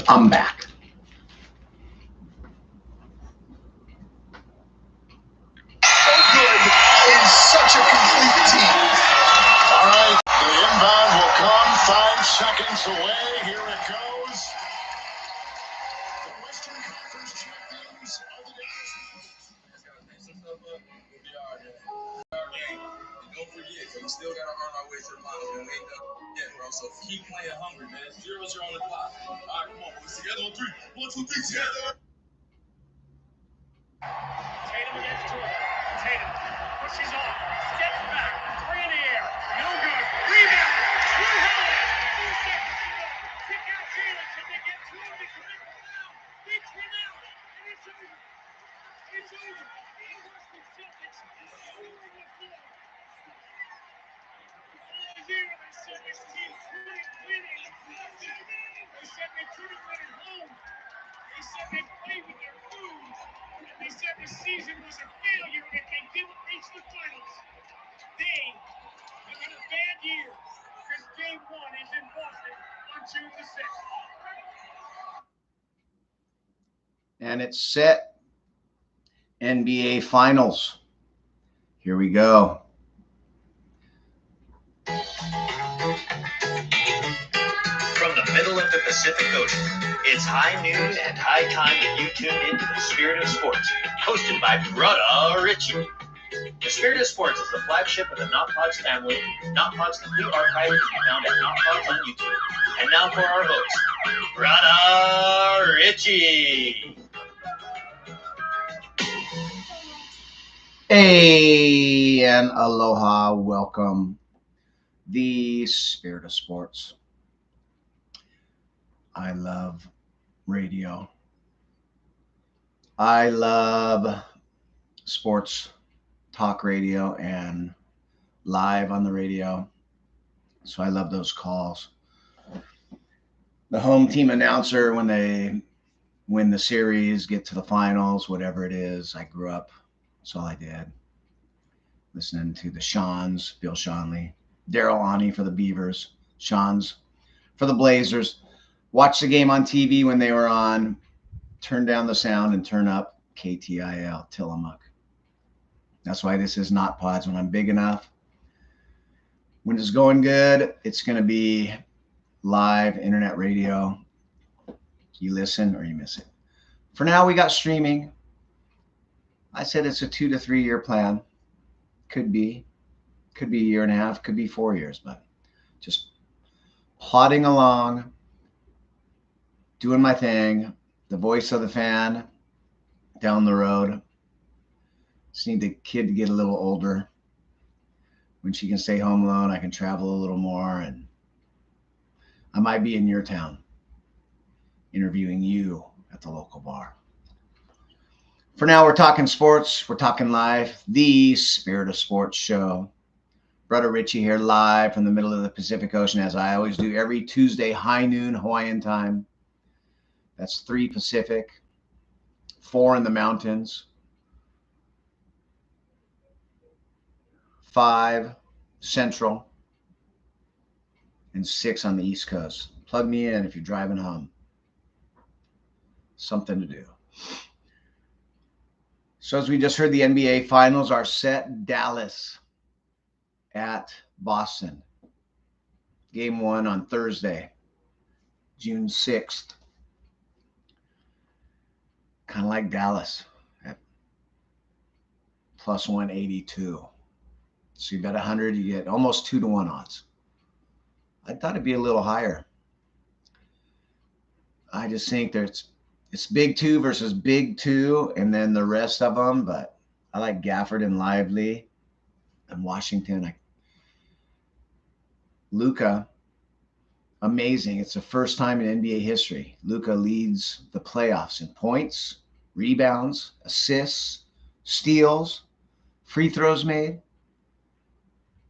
I'm back. So good is such a complete team. All right, the inbound will come 5 seconds away. Here it goes. The Western Conference champions are the Dallas Mavericks. Just gotta pick some stuff up. We'll be all right. Our game. And don't forget, we still gotta earn our way to the finals. We ain't done yet, bro. So keep playing hungry, man. 0-0 on the clock. All right, come on, boys. Together on 3. 1, 2, 3, together. Tatum against Jordan. Tatum pushes on. Steps back. 3 in the air. No good. Rebound. Drew Holiday. 2 seconds to go. Kick out Jalen. Can they get to him? They connect now. They came out. And it's over. It's over. The Boston Celtics score with 4. All year they said this team couldn't win it. They said they couldn't win at home. They said they played with their food. And they said the season was a failure if they didn't reach the finals. They have had a bad year because game 1 is in Boston on June the 6th. And it's set. NBA Finals. Here we go. From the middle of the Pacific Ocean, it's high noon and high time that you tune into the Spirit of Sports, hosted by Brother Richie. The Spirit of Sports is the flagship of the Not Pods family. Not Pods complete archive can be found at Not Pods on YouTube. And now for our host, Brother Richie. Hey, and aloha, welcome. The Spirit of Sports. I love radio. I love sports talk radio and live on the radio. So I love those calls. The home team announcer, when they win the series, get to the finals, whatever it is. I grew up, that's all I did. Listening to the Shawns, Bill Schonely, Daryl Ani for the Beavers, Shawns for the Blazers. Watch the game on TV when they were on. Turn down the sound and turn up KTIL, Tillamook. That's why this is Not Pods. When I'm big enough, when it's going good, it's going to be live internet radio. You listen or you miss it. For now, we got streaming. I said it's a 2 to 3 year plan. Could be a year and a half, could be 4 years, but just plodding along, doing my thing, the voice of the fan down the road. Just need the kid to get a little older. When she can stay home alone, I can travel a little more, and I might be in your town interviewing you at the local bar. For now, we're talking sports. We're talking live. The Spirit of Sports show. Brother Richie here live from the middle of the Pacific Ocean, as I always do every Tuesday, high noon Hawaiian time. That's 3 Pacific, 4 in the mountains, 5 Central, and 6 on the East Coast. Plug me in if you're driving home. Something to do. So as we just heard, the NBA Finals are set. Dallas at Boston. Game 1 on Thursday, June 6th. Kind of like Dallas at plus 182. So you bet 100, you get almost 2-to-1 odds. I thought it'd be a little higher. I just think it's big 2 versus big 2, and then the rest of them. But I like Gafford and Lively and Washington. Luka, amazing. It's the first time in NBA history Luka leads the playoffs in points, rebounds, assists, steals, free throws made,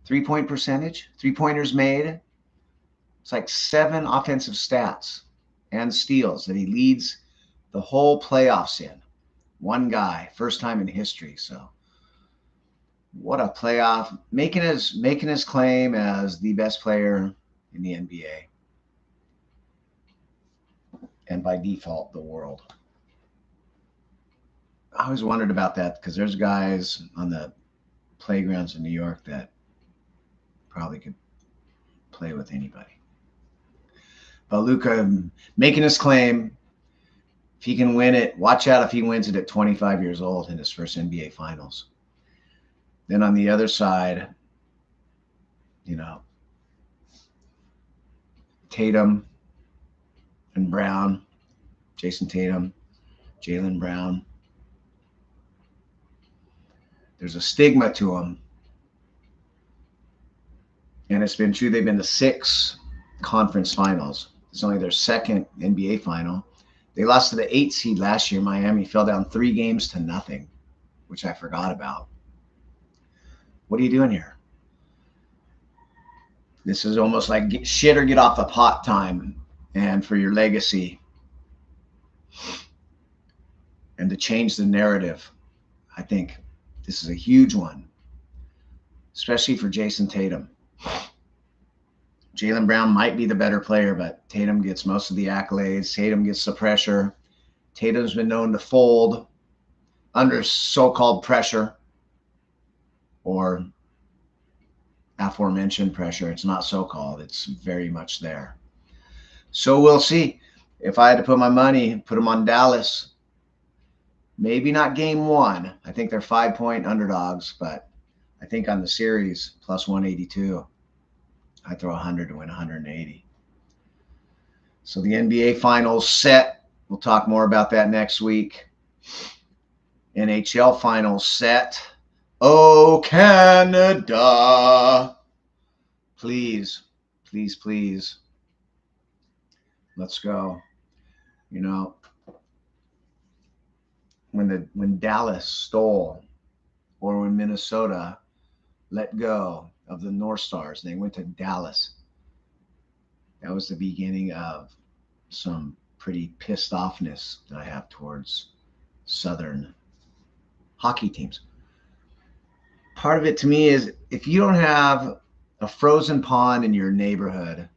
3-point percentage, 3-pointers made. It's like 7 offensive stats and steals that he leads the whole playoffs in. One guy, first time in history. So what a playoff. Making his claim as the best player in the NBA. and by default, the world. I always wondered about that because there's guys on the playgrounds in New York that probably could play with anybody. But Luka making his claim, if he can win it, watch out if he wins it at 25 years old in his first NBA Finals. Then on the other side, Tatum and Brown, Jason Tatum, Jaylen Brown. There's a stigma to them. And it's been true. They've been to 6 conference finals. It's only their second NBA final. They lost to the 8 seed last year. Miami fell down 3 games to nothing, which I forgot about. What are you doing here? This is almost like get shit or get off the pot time, and for your legacy and to change the narrative. I think this is a huge one, especially for Jason Tatum. Jaylen Brown might be the better player, but Tatum gets most of the accolades. Tatum gets the pressure. Tatum's been known to fold under so-called pressure or aforementioned pressure. It's not so-called. It's very much there. So we'll see. If I had to put my money, put them on Dallas. Maybe not game 1. I think they're 5-point underdogs, but I think on the series, plus 182. I throw 100 to win 180. So the NBA Finals set. We'll talk more about that next week. NHL Finals set. Oh, Canada. Please, please, please. Let's go. When Dallas stole, or when Minnesota let go of the North Stars, they went to Dallas. That was the beginning of some pretty pissed offness that I have towards Southern hockey teams. Part of it to me is if you don't have a frozen pond in your neighborhood,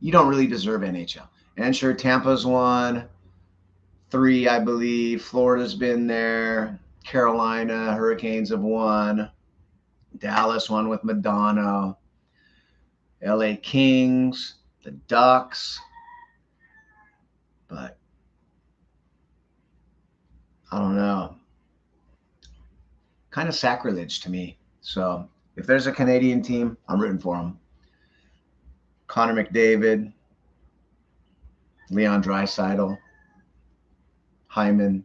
you don't really deserve NHL. And sure, Tampa's won 3, I believe. Florida's been there. Carolina Hurricanes have won. Dallas won with Madonna. LA Kings, the Ducks. But I don't know. Kind of sacrilege to me. So if there's a Canadian team, I'm rooting for them. Connor McDavid, Leon Draisaitl, Hyman,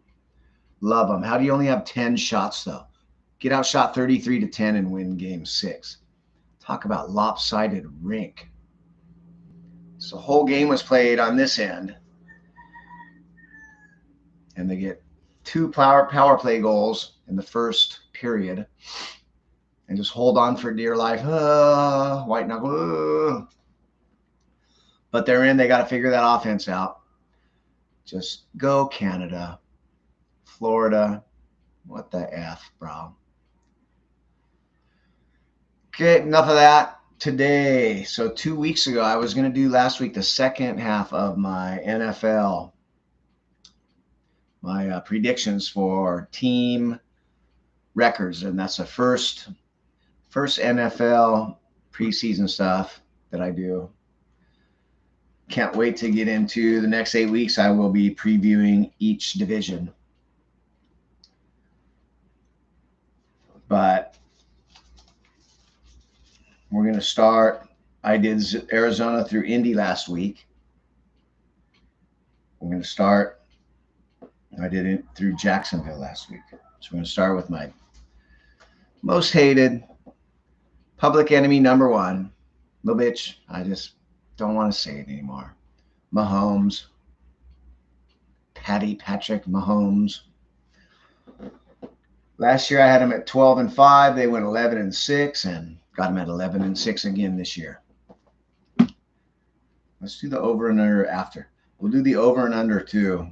love them. How do you only have 10 shots, though? Get outshot 33-10 and win game 6. Talk about lopsided rink. So the whole game was played on this end. And they get 2 power play goals in the first period. And just hold on for dear life. White knuckle. But they're in. They got to figure that offense out. Just go Canada. Florida. What the F, bro? Okay, enough of that today. So 2 weeks ago, I was going to do last week the second half of my NFL, my predictions for team records. And that's the first NFL preseason stuff that I do. Can't wait to get into the next 8 weeks. I will be previewing each division. But we're going to start. I did Arizona through Indy last week. We're going to start. I did it through Jacksonville last week. So we're going to start with my most hated public enemy number 1. Little bitch. I just don't want to say it anymore. Mahomes. Patrick Mahomes. Last year I had him at 12-5. They went 11-6 and got him at 11-6 again this year. Let's do the over and under after. We'll do the over and under too.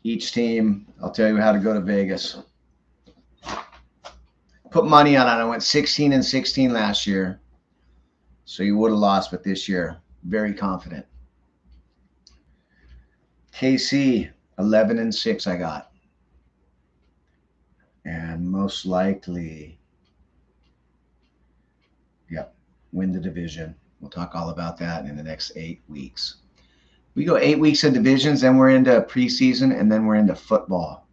Each team, I'll tell you how to go to Vegas. Put money on it. I went 16-16 last year. So you would have lost, but this year, very confident. KC, 11-6 I got. And most likely, yep, win the division. We'll talk all about that in the next 8 weeks. We go 8 weeks of divisions, then we're into preseason, and then we're into football.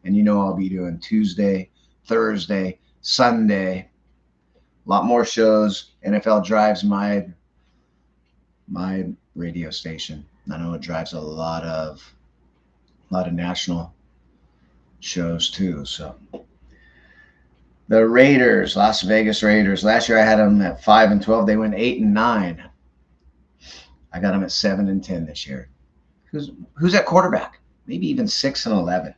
And you know I'll be doing Tuesday, Thursday, Sunday. A lot more shows. NFL drives my radio station. I know it drives a lot of national shows too. So the Raiders, Las Vegas Raiders. Last year I had them at 5-12. They went 8-9. I got them at 7-10 this year. Who's at quarterback? Maybe even 6-11.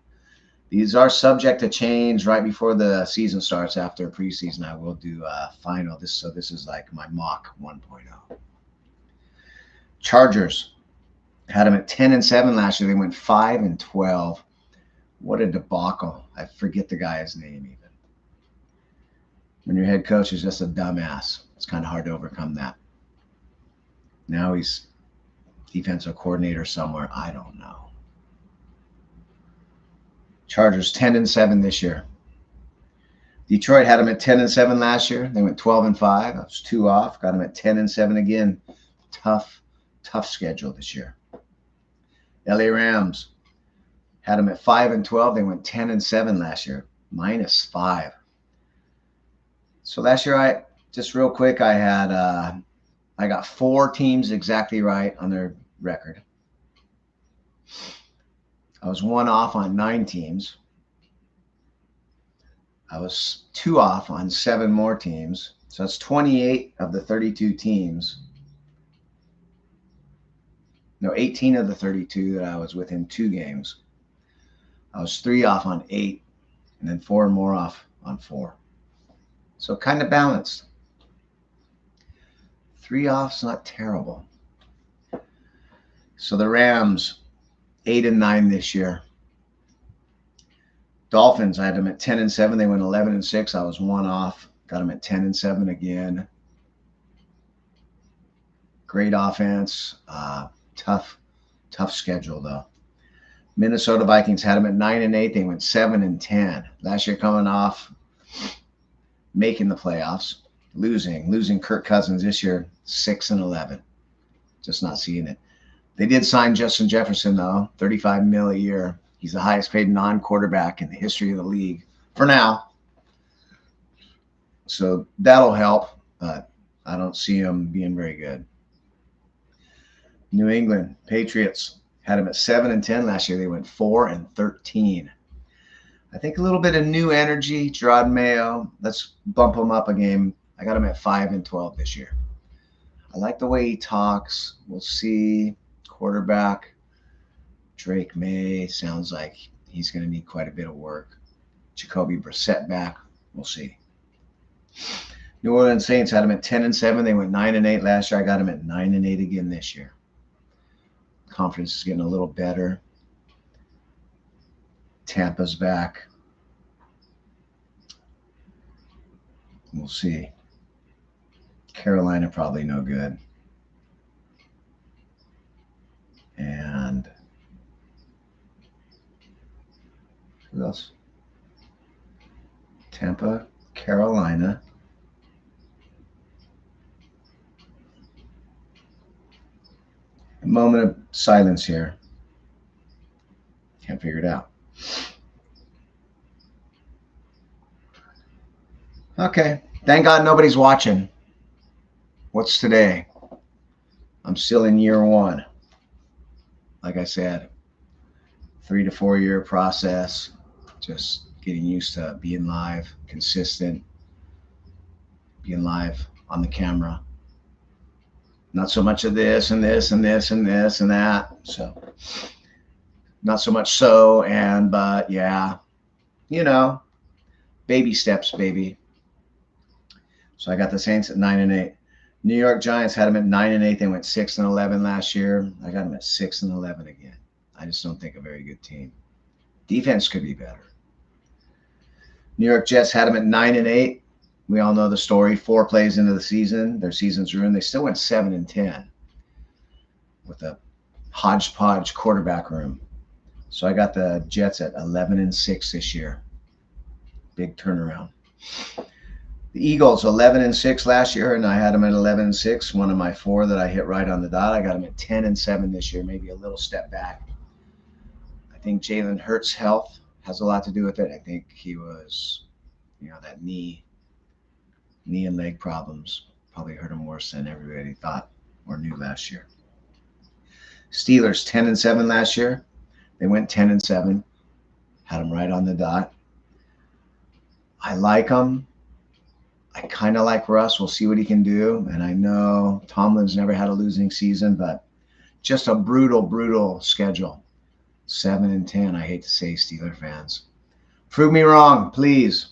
These are subject to change right before the season starts. After preseason, I will do a final. This is like my mock 1.0. Chargers had them at 10-7 last year. They went 5-12. What a debacle! I forget the guy's name even. When your head coach is just a dumbass, it's kind of hard to overcome that. Now he's defensive coordinator somewhere. I don't know. Chargers 10-7 this year. Detroit had them at 10-7 last year. They went 12-5. I was 2 off. Got them at 10-7 again. Tough schedule this year. LA Rams had them at 5-12. They went 10-7 last year. -5. So last year, just real quick, I got 4 teams exactly right on their record. I was 1 off on 9 teams. I was 2 off on 7 more teams. So that's 28 of the 32 teams. No, 18 of the 32 that I was within 2 games. I was 3 off on 8, and then 4 more off on 4. So kind of balanced. 3 off's not terrible. So the Rams, 8-9 this year. Dolphins, I had them at 10-7. They went 11-6. I was 1 off. Got them at 10-7 again. Great offense. Tough schedule though. Minnesota Vikings had them at 9-8. They went 7-10. Last year coming off making the playoffs, losing Kirk Cousins. This year 6-11. Just not seeing it. They did sign Justin Jefferson, though, $35 million a year. He's the highest paid non-quarterback in the history of the league for now. So that'll help, but I don't see him being very good. New England Patriots had him at 7-10 last year. They went 4-13. I think a little bit of new energy. Gerard Mayo, let's bump him up a game. I got him at 5-12 this year. I like the way he talks. We'll see. Quarterback Drake May sounds like he's going to need quite a bit of work. Jacoby Brissett back. We'll see. New Orleans Saints had him at 10-7. They went 9-8 last year. I got him at 9-8 again this year. Confidence is getting a little better. Tampa's back. We'll see. Carolina probably no good. And who else? Tampa, Carolina. A moment of silence here. Can't figure it out. Okay. Thank God nobody's watching. What's today? I'm still in year 1. Like I said, 3 to 4 year process. Just getting used to being live, consistent, being live on the camera. Not so much of this and this and this and this and that. So not so much so and but yeah, you know, baby steps, baby. So I got the Saints at 9-8. New York Giants had them at 9-8. They went 6-11 last year. I got them at 6-11 again. I just don't think a very good team. Defense could be better. New York Jets had them at 9-8. we all know the story. 4 plays into the season, their season's ruined. They still went 7-10 with a hodgepodge quarterback room. So I got the Jets at 11-6 this year. Big turnaround. The Eagles 11-6 last year, and I had them at 11-6. One of my 4 that I hit right on the dot. I got them at 10-7 this year, maybe a little step back. I think Jalen Hurts' health has a lot to do with it. I think he was, that knee and leg problems probably hurt him worse than everybody thought or knew last year. Steelers 10-7 last year. They went 10-7. Had them right on the dot. I like them. I kind of like Russ. We'll see what he can do. And I know Tomlin's never had a losing season, but just a brutal schedule. 7-10. I hate to say, Steeler fans. Prove me wrong, please.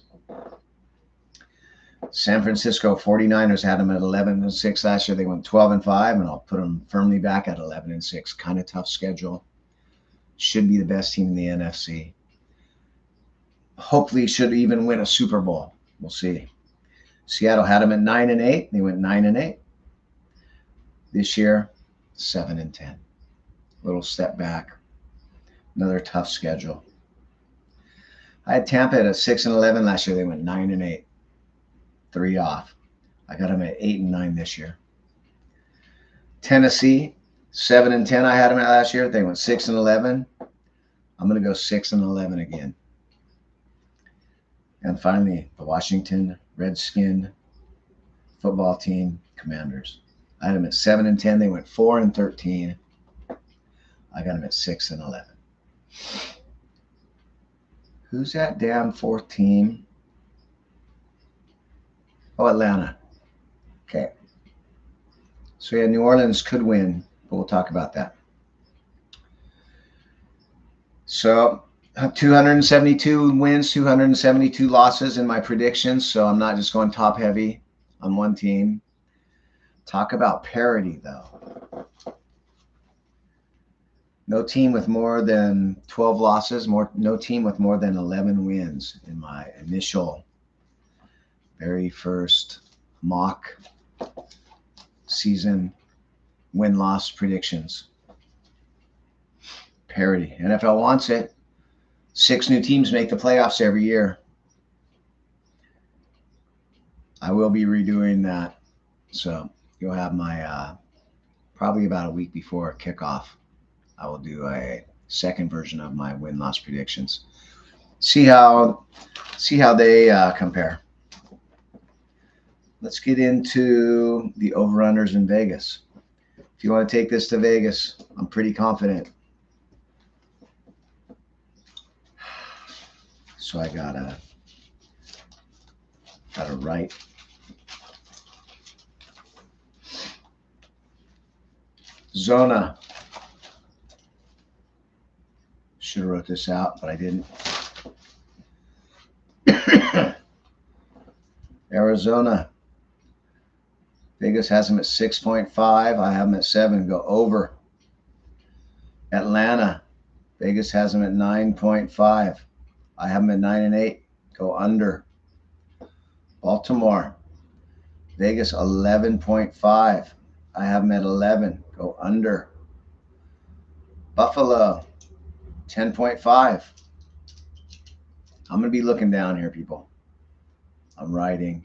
San Francisco 49ers had them at 11-6 last year. They went 12-5, and I'll put them firmly back at 11-6. Kind of tough schedule. Should be the best team in the NFC. Hopefully should even win a Super Bowl. We'll see. Seattle had them at 9-8. They went 9-8. This year, 7-10. Little step back. Another tough schedule. I had Tampa at 6-11 last year. They went 9-8. 3 off. I got them at 8-9 this year. Tennessee 7-10. I had them at last year. They went 6-11. I'm going to go 6-11 again. And finally, the Washington Redskin football team, Commanders. I had them at 7-10. They went 4-13. I got them at 6-11. Who's that damn 4th team? Oh, Atlanta. Okay. So yeah, New Orleans could win, but we'll talk about that. So 272 wins, 272 losses in my predictions. So I'm not just going top heavy on one team. Talk about parity, though. No team with more than 12 losses, no team with more than 11 wins in my initial very first mock season win-loss predictions. Parity. NFL wants it. 6 new teams make the playoffs every year. I will be redoing that. So you'll have my, probably about a week before kickoff, I will do a second version of my win-loss predictions. See how they compare. Let's get into the over-unders in Vegas. If you want to take this to Vegas, I'm pretty confident. So I gotta write. Zona. Should have wrote this out, but I didn't. Arizona. Vegas has them at 6.5. I have them at 7. Go over. Atlanta. Vegas has them at 9.5. I have them at 9-8. Go under. Baltimore. Vegas 11.5. I have them at 11. Go under. Buffalo 10.5. I'm going to be looking down here, people. I'm writing.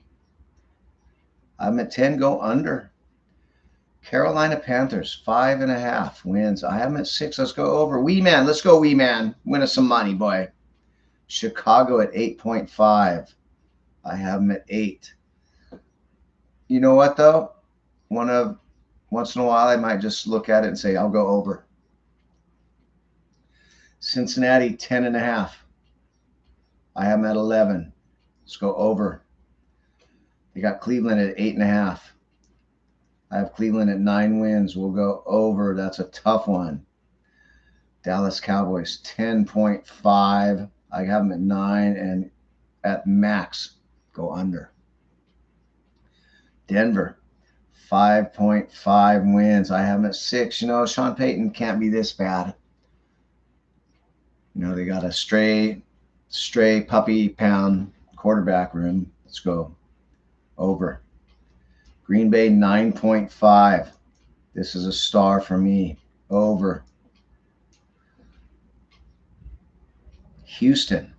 I'm at 10. Go under. Carolina Panthers 5.5 wins. I have them at 6. Let's go over. Wee man. Let's go, wee man. Win us some money, boy. Chicago at 8.5. I have them at 8. You know what, though? Once in a while, I might just look at it and say, I'll go over. Cincinnati, 10.5. I have them at 11. Let's go over. They got Cleveland at 8.5. I have Cleveland at 9 wins. We'll go over. That's a tough one. Dallas Cowboys, 10.5. I have them at 9, and at max, go under. Denver, 5.5 wins. I have them at 6. You know, Sean Payton can't be this bad. You know, they got a stray puppy pound quarterback room. Let's go over. Green Bay 9.5. This is a star for me. Over. Houston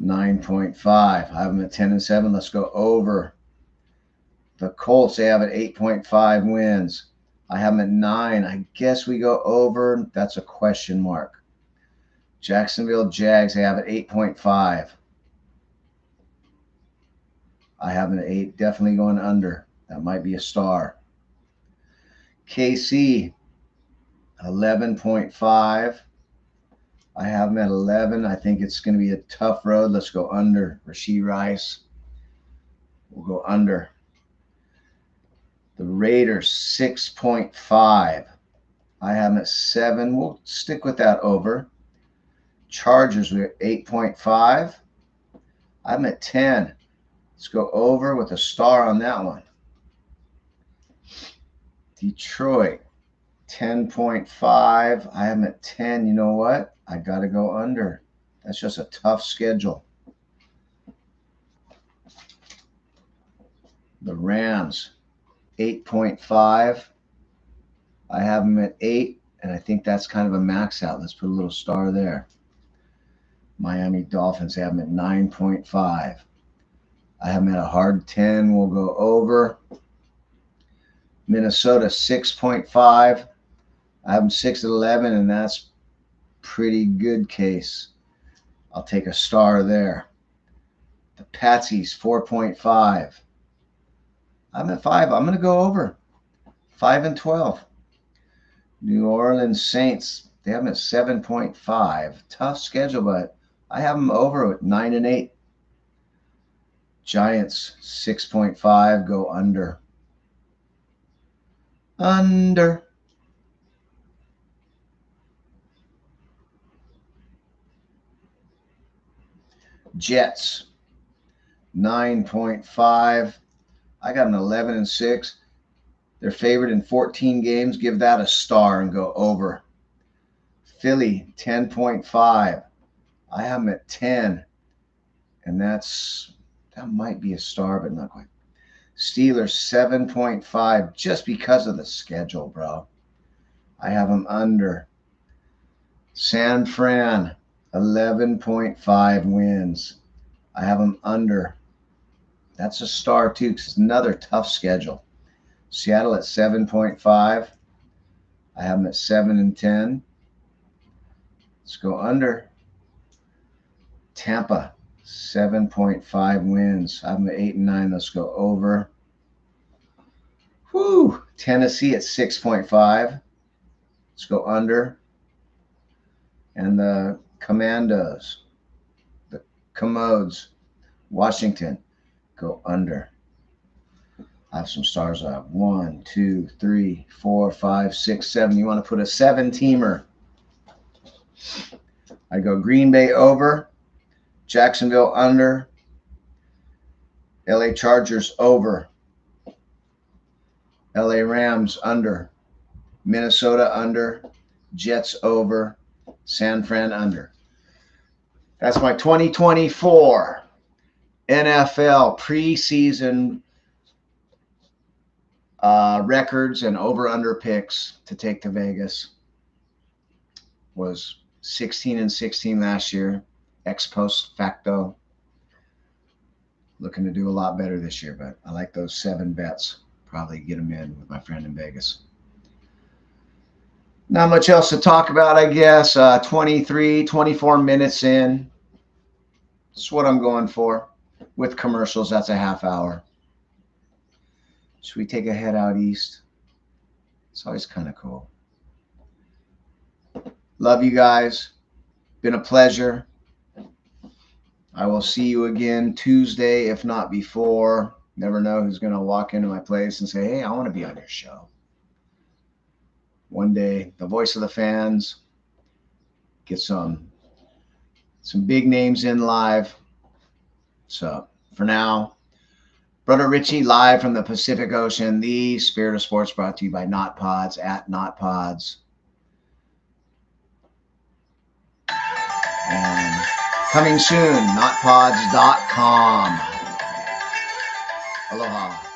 9.5. I have them at 10-7. Let's go over. The Colts, they have it 8.5 wins. I have them at 9. I guess we go over. That's a question mark. Jacksonville Jags, they have it 8.5. I have them at 8. Definitely going under. That might be a star. KC, 11.5. I have them at 11. I think it's going to be a tough road. Let's go under. Rashee Rice. We'll go under. The Raiders, 6.5. I have them at 7. We'll stick with that over. Chargers, we're at 8.5. I'm at 10. Let's go over with a star on that one. Detroit, 10.5. I have them at 10. You know what? I got to go under. That's just a tough schedule. The Rams, 8.5. I have them at 8, and I think that's kind of a max out. Let's put a little star there. Miami Dolphins have them at 9.5. I have them at a hard 10. We'll go over. Minnesota, 6.5. I have them 6 at 11, and that's pretty good case. I'll take a star there. The Patsies, 4.5. I'm at 5. I'm going to go over. 5-12. New Orleans Saints, they have them at 7.5. Tough schedule, but I have them over at 9-8. Giants, 6.5. Go under. Under. Jets, 9.5. I got an 11-6. They're favored in 14 games. Give that a star and go over. Philly, 10.5. I have them at 10. And that might be a star, but not quite. Steelers, 7.5. Just because of the schedule, bro. I have them under. San Fran, 11.5 wins. I have them under. That's a star, too, because it's another tough schedule. Seattle at 7.5. I have them at 7-10. Let's go under. Tampa, 7.5 wins. I have them at 8-9. Let's go over. Whew. Tennessee at 6.5. Let's go under. And the Commandos, the Commodes, Washington, go under. I have some stars up. 1, 2, 3, 4, 5, 6, 7. You want to put a 7-teamer. I go Green Bay over, Jacksonville under, LA Chargers over, LA Rams under, Minnesota under, Jets over, San Fran under. That's my 2024 NFL preseason records and over-under picks to take to Vegas. Was 16-16 last year, ex post facto. Looking to do a lot better this year, but I like those 7 bets. Probably get them in with my friend in Vegas. Not much else to talk about, I guess. 23, 24 minutes in. That's what I'm going for. With commercials, that's a half hour. Should we take a head out east? It's always kind of cool. Love you guys. Been a pleasure. I will see you again Tuesday, if not before. Never know who's going to walk into my place and say, hey, I want to be on your show. One day, the voice of the fans. Get some big names in live. So, for now, Brother Richie, live from the Pacific Ocean, the Spirit of Sports, brought to you by Not Pods, at Not Pods. And coming soon, notpods.com. Aloha.